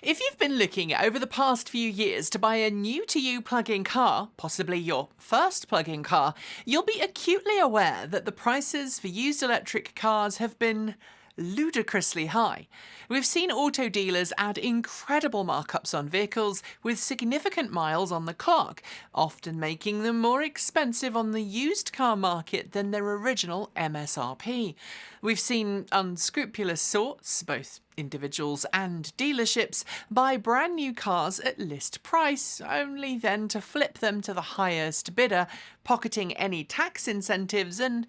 If you've been looking over the past few years to buy a new-to-you plug-in car, possibly your first plug-in car, you'll be acutely aware that the prices for used electric cars have been ludicrously high. We've seen auto dealers add incredible markups on vehicles with significant miles on the clock, often making them more expensive on the used car market than their original MSRP. We've seen unscrupulous sorts, both individuals and dealerships, buy brand new cars at list price, only then to flip them to the highest bidder, pocketing any tax incentives and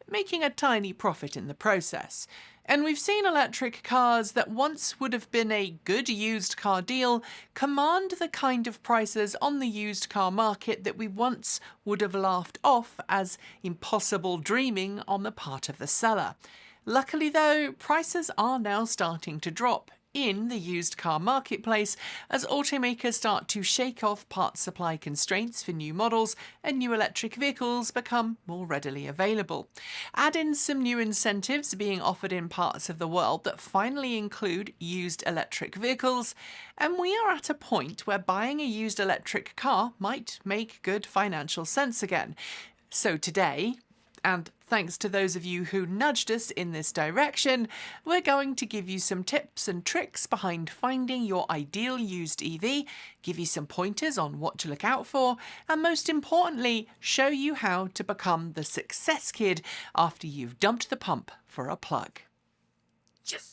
making a tiny profit in the process. And we've seen electric cars that once would have been a good used car deal command the kind of prices on the used car market that we once would have laughed off as impossible dreaming on the part of the seller. Luckily though, prices are now starting to drop in the used car marketplace as automakers start to shake off parts supply constraints for new models and new electric vehicles become more readily available. Add in some new incentives being offered in parts of the world that finally include used electric vehicles, and we are at a point where buying a used electric car might make good financial sense again. So today, and thanks to those of you who nudged us in this direction, we're going to give you some tips and tricks behind finding your ideal used EV, give you some pointers on what to look out for, and most importantly, show you how to become the success kid after you've dumped the pump for a plug. Yes!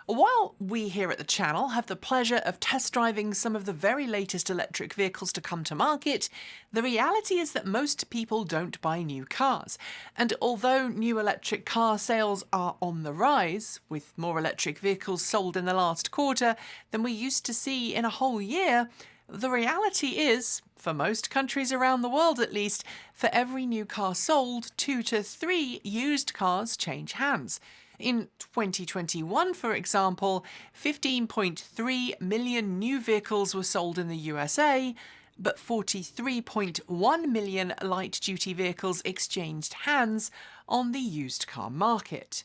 While we here at the channel have the pleasure of test driving some of the very latest electric vehicles to come to market, the reality is that most people don't buy new cars. And although new electric car sales are on the rise, with more electric vehicles sold in the last quarter than we used to see in a whole year, the reality is, for most countries around the world at least, for every new car sold, 2 to 3 used cars change hands. In 2021, for example, 15.3 million new vehicles were sold in the USA, but 43.1 million light-duty vehicles exchanged hands on the used car market.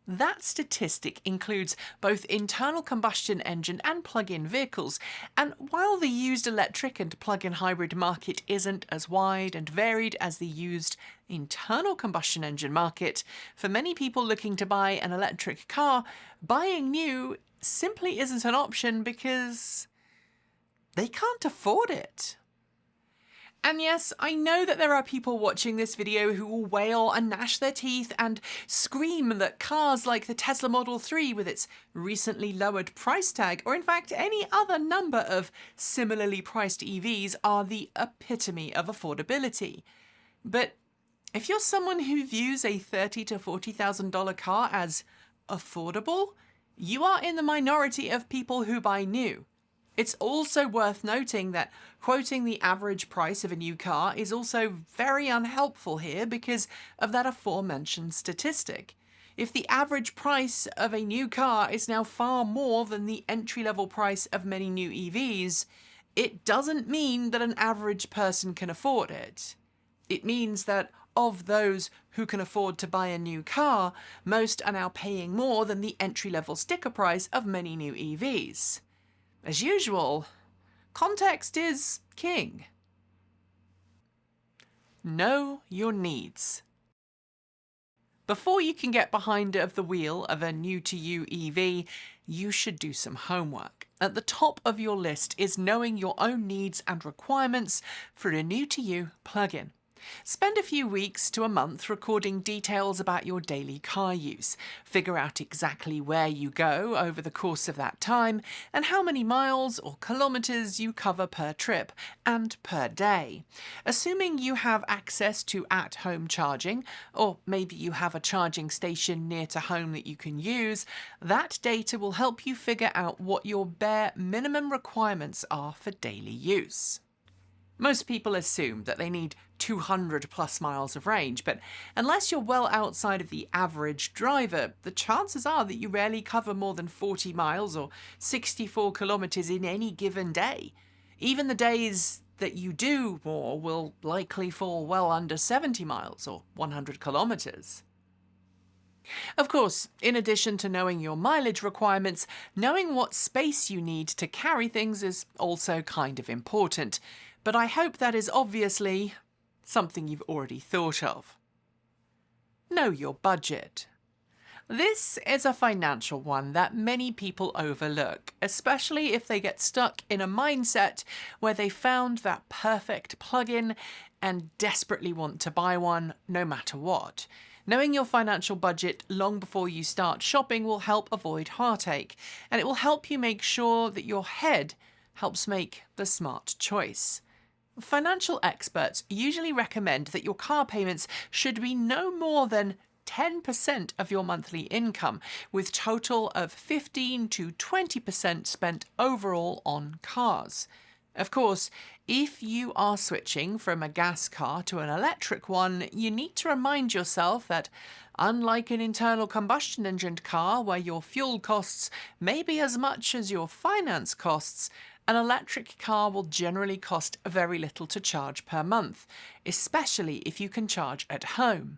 That statistic includes both internal combustion engine and plug-in vehicles, and while the used electric and plug-in hybrid market isn't as wide and varied as the used internal combustion engine market, for many people looking to buy an electric car, buying new simply isn't an option because they can't afford it. And yes, I know that there are people watching this video who will wail and gnash their teeth and scream that cars like the Tesla Model 3 with its recently lowered price tag, or in fact any other number of similarly priced EVs, are the epitome of affordability. But if you're someone who views a $30,000 to $40,000 car as affordable, you are in the minority of people who buy new. It's also worth noting that quoting the average price of a new car is also very unhelpful here because of that aforementioned statistic. If the average price of a new car is now far more than the entry-level price of many new EVs, it doesn't mean that an average person can afford it. It means that of those who can afford to buy a new car, most are now paying more than the entry-level sticker price of many new EVs. As usual, context is king. Know your needs. Before you can get behind the wheel of a new-to-you EV, you should do some homework. At the top of your list is knowing your own needs and requirements for a new-to-you plug-in. Spend a few weeks to a month recording details about your daily car use. Figure out exactly where you go over the course of that time and how many miles or kilometers you cover per trip and per day. Assuming you have access to at-home charging, or maybe you have a charging station near to home that you can use, that data will help you figure out what your bare minimum requirements are for daily use. Most people assume that they need 200 plus miles of range, but unless you're well outside of the average driver, the chances are that you rarely cover more than 40 miles or 64 kilometers in any given day. Even the days that you do more will likely fall well under 70 miles or 100 kilometers. Of course, in addition to knowing your mileage requirements, knowing what space you need to carry things is also kind of important. But I hope that is obviously something you've already thought of. Know your budget. This is a financial one that many people overlook, especially if they get stuck in a mindset where they found that perfect plug-in and desperately want to buy one no matter what. Knowing your financial budget long before you start shopping will help avoid heartache, and it will help you make sure that your head helps make the smart choice. Financial experts usually recommend that your car payments should be no more than 10% of your monthly income, with total of 15 to 20% spent overall on cars. Of course, if you are switching from a gas car to an electric one, you need to remind yourself that, unlike an internal combustion engine car where your fuel costs may be as much as your finance costs, an electric car will generally cost very little to charge per month, especially if you can charge at home.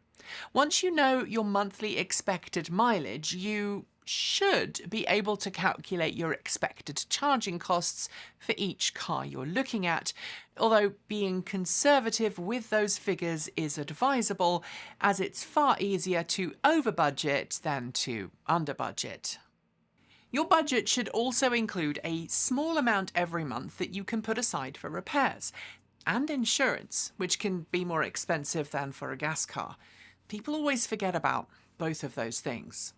Once you know your monthly expected mileage, you should be able to calculate your expected charging costs for each car you're looking at, although being conservative with those figures is advisable, as it's far easier to over-budget than to under-budget. Your budget should also include a small amount every month that you can put aside for repairs and insurance, which can be more expensive than for a gas car. People always forget about both of those things.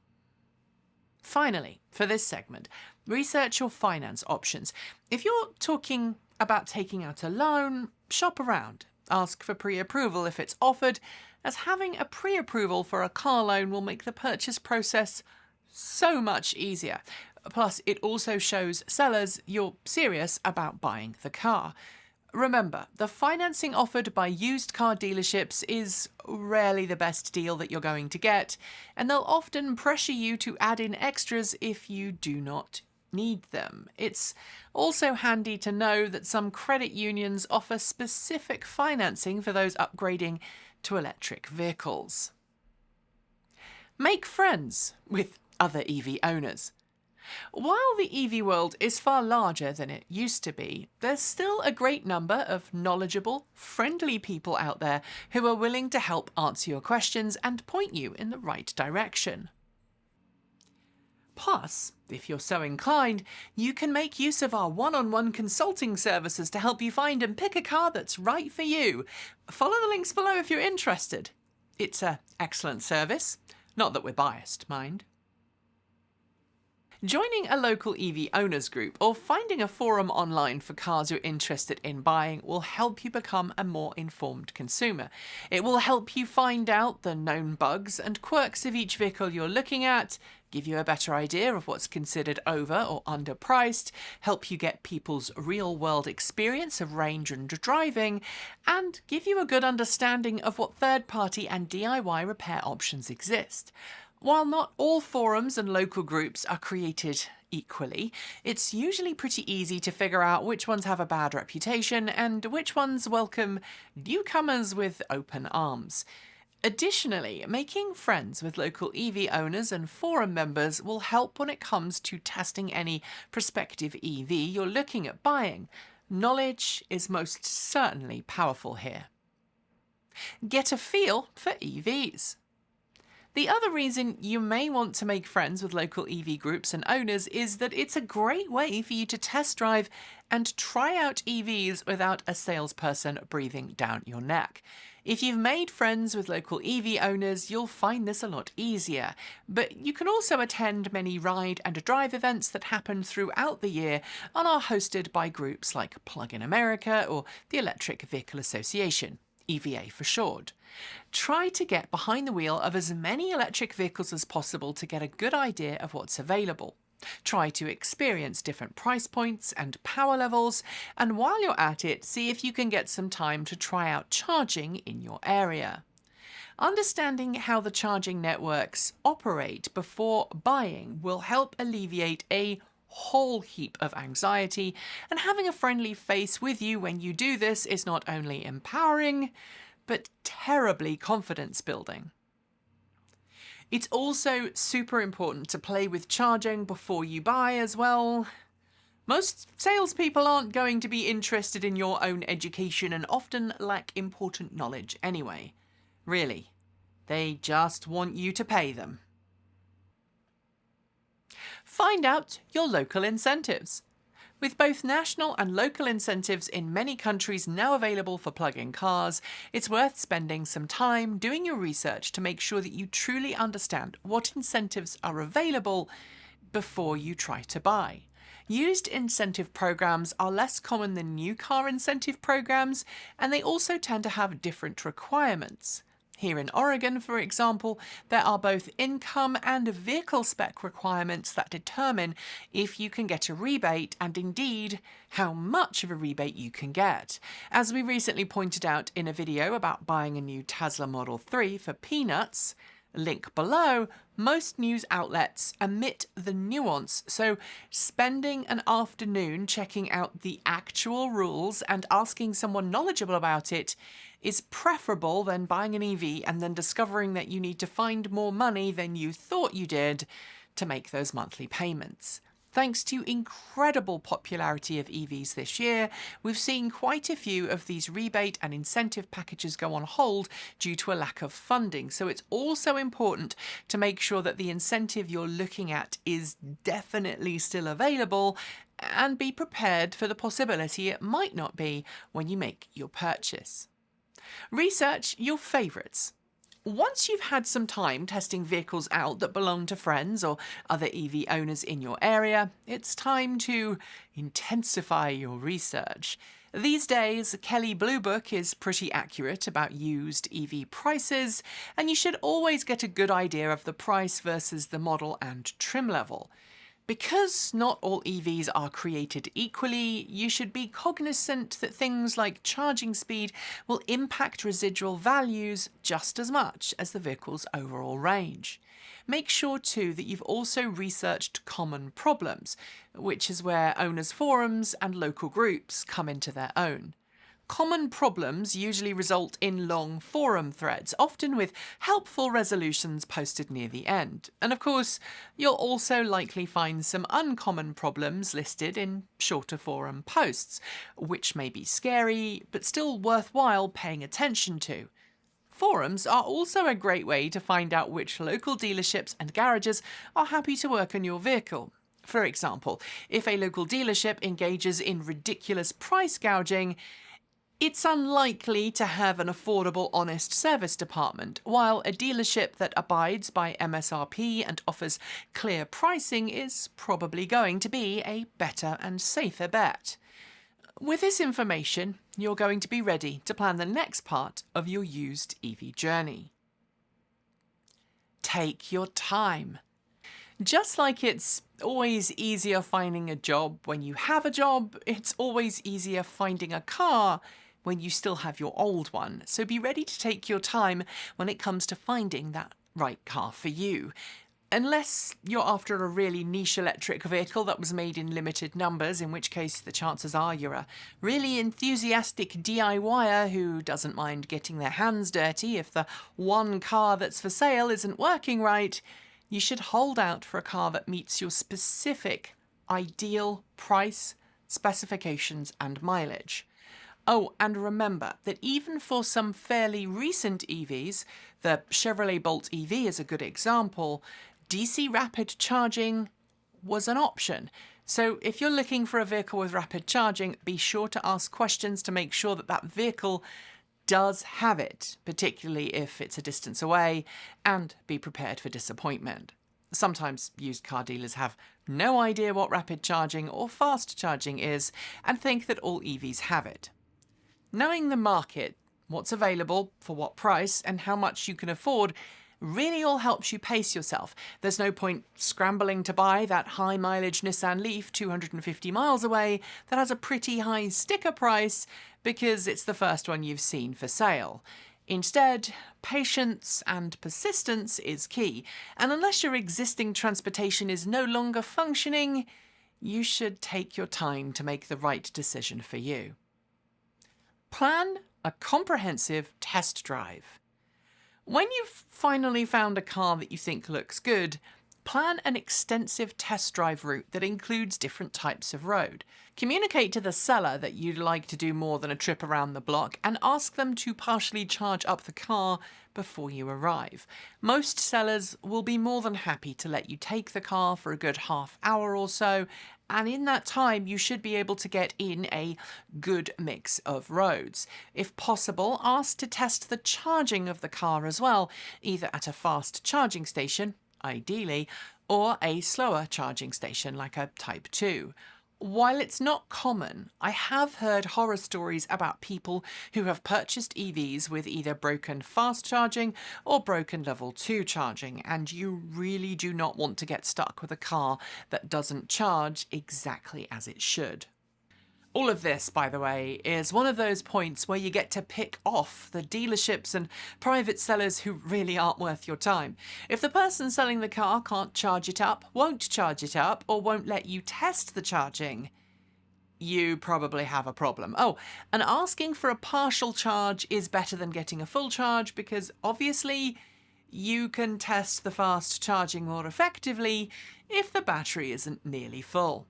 Finally, for this segment, research your finance options. If you're talking about taking out a loan, shop around. Ask for pre-approval if it's offered, as having a pre-approval for a car loan will make the purchase process so much easier. Plus, it also shows sellers you're serious about buying the car. Remember, the financing offered by used car dealerships is rarely the best deal that you're going to get, and they'll often pressure you to add in extras if you do not need them. It's also handy to know that some credit unions offer specific financing for those upgrading to electric vehicles. Make friends with other EV owners. While the EV world is far larger than it used to be, there's still a great number of knowledgeable, friendly people out there who are willing to help answer your questions and point you in the right direction. Plus, if you're so inclined, you can make use of our one-on-one consulting services to help you find and pick a car that's right for you. Follow the links below if you're interested. It's an excellent service. Not that we're biased, mind. Joining a local EV owners group or finding a forum online for cars you're interested in buying will help you become a more informed consumer. It will help you find out the known bugs and quirks of each vehicle you're looking at, give you a better idea of what's considered over or underpriced, help you get people's real-world experience of range and driving, and give you a good understanding of what third-party and DIY repair options exist. While not all forums and local groups are created equally, it's usually pretty easy to figure out which ones have a bad reputation and which ones welcome newcomers with open arms. Additionally, making friends with local EV owners and forum members will help when it comes to testing any prospective EV you're looking at buying. Knowledge is most certainly powerful here. Get a feel for EVs. The other reason you may want to make friends with local EV groups and owners is that it's a great way for you to test drive and try out EVs without a salesperson breathing down your neck. If you've made friends with local EV owners, you'll find this a lot easier. But you can also attend many ride and drive events that happen throughout the year and are hosted by groups like Plug-in America or the Electric Vehicle Association, EVA for short. Try to get behind the wheel of as many electric vehicles as possible to get a good idea of what's available. Try to experience different price points and power levels, and while you're at it, see if you can get some time to try out charging in your area. Understanding how the charging networks operate before buying will help alleviate a whole heap of anxiety, and having a friendly face with you when you do this is not only empowering, but terribly confidence building. It's also super important to play with charging before you buy as well. Most salespeople aren't going to be interested in your own education and often lack important knowledge anyway. Really, they just want you to pay them. Find out your local incentives. With both national and local incentives in many countries now available for plug-in cars, it's worth spending some time doing your research to make sure that you truly understand what incentives are available before you try to buy. Used incentive programs are less common than new car incentive programs, and they also tend to have different requirements. Here in Oregon, for example, there are both income and vehicle spec requirements that determine if you can get a rebate and indeed how much of a rebate you can get. As we recently pointed out in a video about buying a new Tesla Model 3 for peanuts, link below, most news outlets omit the nuance, so spending an afternoon checking out the actual rules and asking someone knowledgeable about it is preferable than buying an EV and then discovering that you need to find more money than you thought you did to make those monthly payments. Thanks to incredible popularity of EVs this year, we've seen quite a few of these rebate and incentive packages go on hold due to a lack of funding. So it's also important to make sure that the incentive you're looking at is definitely still available and be prepared for the possibility it might not be when you make your purchase. Research your favourites. Once you've had some time testing vehicles out that belong to friends or other EV owners in your area, it's time to intensify your research. These days, Kelley Blue Book is pretty accurate about used EV prices, and you should always get a good idea of the price versus the model and trim level. Because not all EVs are created equally, you should be cognizant that things like charging speed will impact residual values just as much as the vehicle's overall range. Make sure too that you've also researched common problems, which is where owners' forums and local groups come into their own. Common problems usually result in long forum threads, often with helpful resolutions posted near the end. And of course, you'll also likely find some uncommon problems listed in shorter forum posts, which may be scary, but still worthwhile paying attention to. Forums are also a great way to find out which local dealerships and garages are happy to work on your vehicle. For example, if a local dealership engages in ridiculous price gouging, it's unlikely to have an affordable, honest service department, while a dealership that abides by MSRP and offers clear pricing is probably going to be a better and safer bet. With this information, you're going to be ready to plan the next part of your used EV journey. Take your time. Just like it's always easier finding a job when you have a job, it's always easier finding a car when you still have your old one. So be ready to take your time when it comes to finding that right car for you. Unless you're after a really niche electric vehicle that was made in limited numbers, in which case the chances are you're a really enthusiastic DIYer who doesn't mind getting their hands dirty if the one car that's for sale isn't working right, you should hold out for a car that meets your specific ideal price, specifications and mileage. Oh, and remember that even for some fairly recent EVs, the Chevrolet Bolt EV is a good example, DC rapid charging was an option. So if you're looking for a vehicle with rapid charging, be sure to ask questions to make sure that that vehicle does have it, particularly if it's a distance away, and be prepared for disappointment. Sometimes used car dealers have no idea what rapid charging or fast charging is and think that all EVs have it. Knowing the market, what's available, for what price, and how much you can afford really all helps you pace yourself. There's no point scrambling to buy that high mileage Nissan Leaf 250 miles away that has a pretty high sticker price because it's the first one you've seen for sale. Instead, patience and persistence is key, and unless your existing transportation is no longer functioning, you should take your time to make the right decision for you. Plan a comprehensive test drive. When you've finally found a car that you think looks good, plan an extensive test drive route that includes different types of road. Communicate to the seller that you'd like to do more than a trip around the block and ask them to partially charge up the car before you arrive. Most sellers will be more than happy to let you take the car for a good half hour or so, and in that time you should be able to get in a good mix of roads. If possible, ask to test the charging of the car as well, either at a fast charging station, ideally, or a slower charging station like a Type 2. While it's not common, I have heard horror stories about people who have purchased EVs with either broken fast charging or broken level 2 charging, and you really do not want to get stuck with a car that doesn't charge exactly as it should. All of this, by the way, is one of those points where you get to pick off the dealerships and private sellers who really aren't worth your time. If the person selling the car can't charge it up, won't charge it up, or won't let you test the charging, you probably have a problem. Oh, and asking for a partial charge is better than getting a full charge because obviously you can test the fast charging more effectively if the battery isn't nearly full.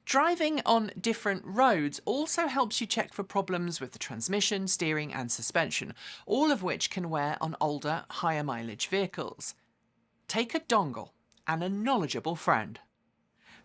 Driving on different roads also helps you check for problems with the transmission, steering and suspension, all of which can wear on older, higher mileage vehicles. Take a dongle and a knowledgeable friend.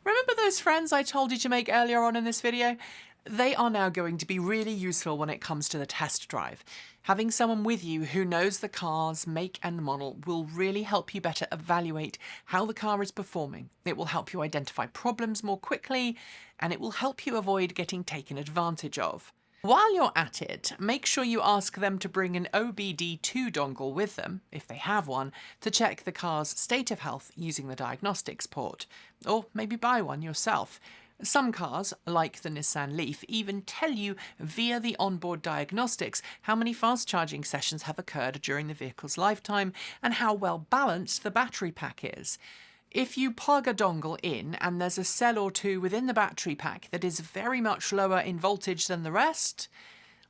Remember those friends I told you to make earlier on in this video? They are now going to be really useful when it comes to the test drive. Having someone with you who knows the car's make and model will really help you better evaluate how the car is performing. It will help you identify problems more quickly, and it will help you avoid getting taken advantage of. While you're at it, make sure you ask them to bring an OBD2 dongle with them, if they have one, to check the car's state of health using the diagnostics port. Or maybe buy one yourself. Some cars, like the Nissan Leaf, even tell you via the onboard diagnostics how many fast charging sessions have occurred during the vehicle's lifetime and how well balanced the battery pack is. If you plug a dongle in and there's a cell or two within the battery pack that is very much lower in voltage than the rest,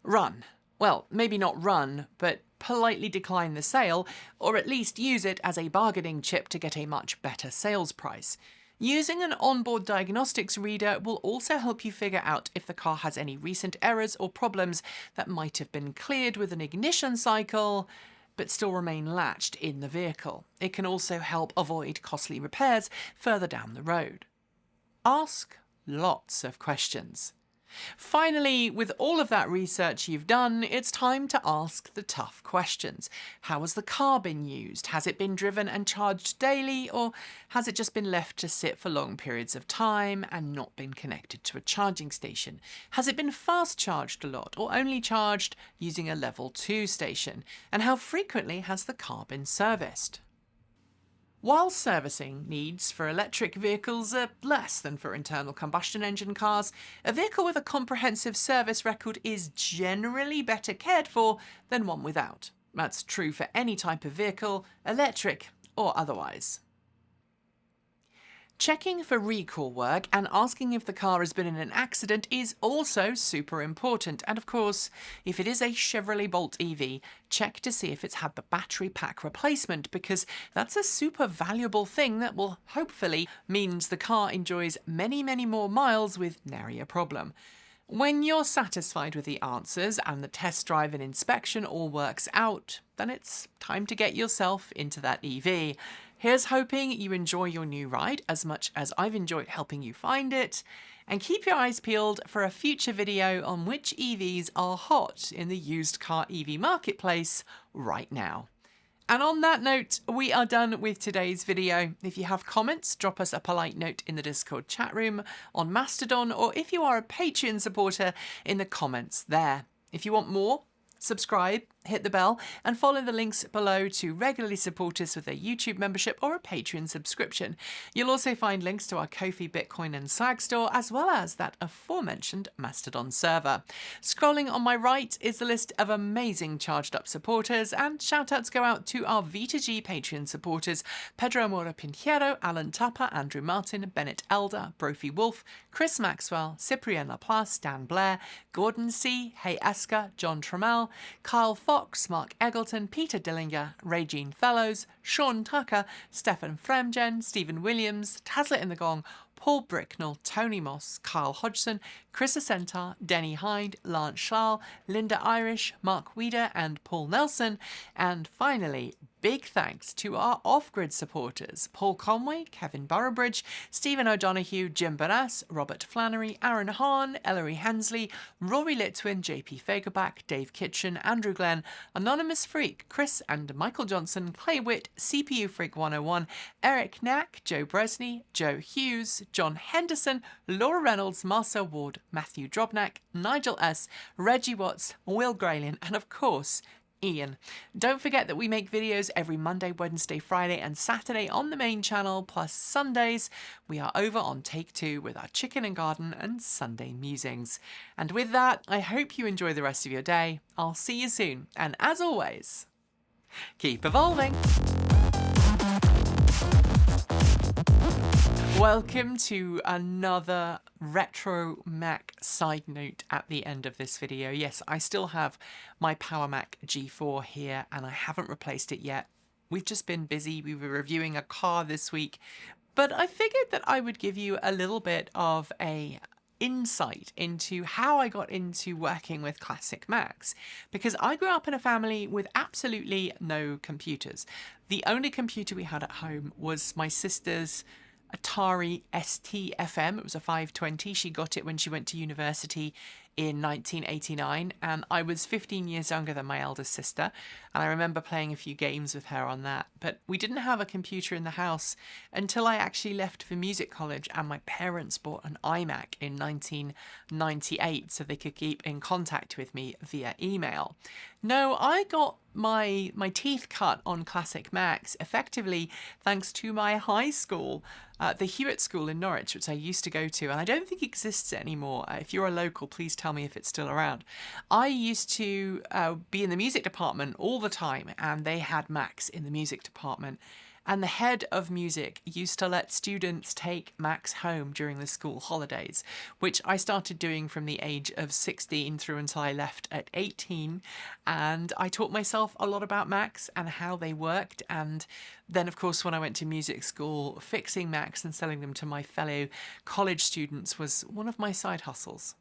run. Well, maybe not run, but politely decline the sale, or at least use it as a bargaining chip to get a much better sales price. Using an onboard diagnostics reader will also help you figure out if the car has any recent errors or problems that might have been cleared with an ignition cycle, but still remain latched in the vehicle. It can also help avoid costly repairs further down the road. Ask lots of questions. Finally, with all of that research you've done, it's time to ask the tough questions. How has the car been used? Has it been driven and charged daily, or has it just been left to sit for long periods of time and not been connected to a charging station? Has it been fast charged a lot, or only charged using a level 2 station? And how frequently has the car been serviced? While servicing needs for electric vehicles are less than for internal combustion engine cars, a vehicle with a comprehensive service record is generally better cared for than one without. That's true for any type of vehicle, electric or otherwise. Checking for recall work and asking if the car has been in an accident is also super important. And of course, if it is a Chevrolet Bolt EV, check to see if it's had the battery pack replacement, because that's a super valuable thing that will hopefully means the car enjoys many, many more miles with nary a problem. When you're satisfied with the answers and the test drive and inspection all works out, then it's time to get yourself into that EV. Here's hoping you enjoy your new ride as much as I've enjoyed helping you find it, and keep your eyes peeled for a future video on which EVs are hot in the used car EV marketplace right now. And on that note, we are done with today's video. If you have comments, drop us a polite note in the Discord chat room, on Mastodon, or if you are a Patreon supporter, in the comments there. If you want more, subscribe, hit the bell, and follow the links below to regularly support us with a YouTube membership or a Patreon subscription. You'll also find links to our Ko-fi, Bitcoin and Swag store, as well as that aforementioned Mastodon server. Scrolling on my right is the list of amazing charged up supporters, and shoutouts go out to our V2G Patreon supporters: Pedro Mora Pinheiro, Alan Tapa, Andrew Martin, Bennett Elder, Brophy Wolf, Chris Maxwell, Cyprien Laplace, Dan Blair, Gordon C, Hey Eska, John Trammell, Kyle Fox, Mark Eggleton, Peter Dillinger, Regine Fellows, Sean Tucker, Stefan Fremgen, Stephen Williams, Taslet in the Gong, Paul Bricknell, Tony Moss, Carl Hodgson, Chris Asentar, Denny Hyde, Lance Schlall, Linda Irish, Mark Weeder and Paul Nelson. And finally, big thanks to our off-grid supporters, Paul Conway, Kevin Burrowbridge, Stephen O'Donoghue, Jim Bonas, Robert Flannery, Aaron Hahn, Ellery Hensley, Rory Litwin, JP Fagerback, Dave Kitchen, Andrew Glenn, Anonymous Freak, Chris and Michael Johnson, Clay Witt, CPU Freak 101, Eric Knack, Joe Bresney, Joe Hughes, John Henderson, Laura Reynolds, Marcel Ward, Matthew Drobnak, Nigel S., Reggie Watts, Will Graylian, and of course, Ian. Don't forget that we make videos every Monday, Wednesday, Friday and Saturday on the main channel, plus Sundays we are over on Take 2 with our Chicken and Garden and Sunday Musings. And with that, I hope you enjoy the rest of your day. I'll see you soon, and as always, keep evolving! Welcome to another retro Mac side note at the end of this video. Yes, I still have my Power Mac G4 here and I haven't replaced it yet. We've just been busy. We were reviewing a car this week, but I figured that I would give you a little bit of a insight into how I got into working with classic Macs, because I grew up in a family with absolutely no computers. The only computer we had at home was my sister's Atari ST-FM. It was a 520. She got it when she went to university in 1989, and I was 15 years younger than my eldest sister, and I remember playing a few games with her on that. But we didn't have a computer in the house until I actually left for music college, and my parents bought an iMac in 1998 so they could keep in contact with me via email. No, I got my teeth cut on classic Macs effectively thanks to my high school, the Hewitt School in Norwich, which I used to go to, and I don't think exists anymore. If you're a local, please tell me if it's still around. I used to be in the music department all the time, and they had Macs in the music department. And the head of music used to let students take Macs home during the school holidays, which I started doing from the age of 16 through until I left at 18. And I taught myself a lot about Macs and how they worked. And then, of course, when I went to music school, fixing Macs and selling them to my fellow college students was one of my side hustles.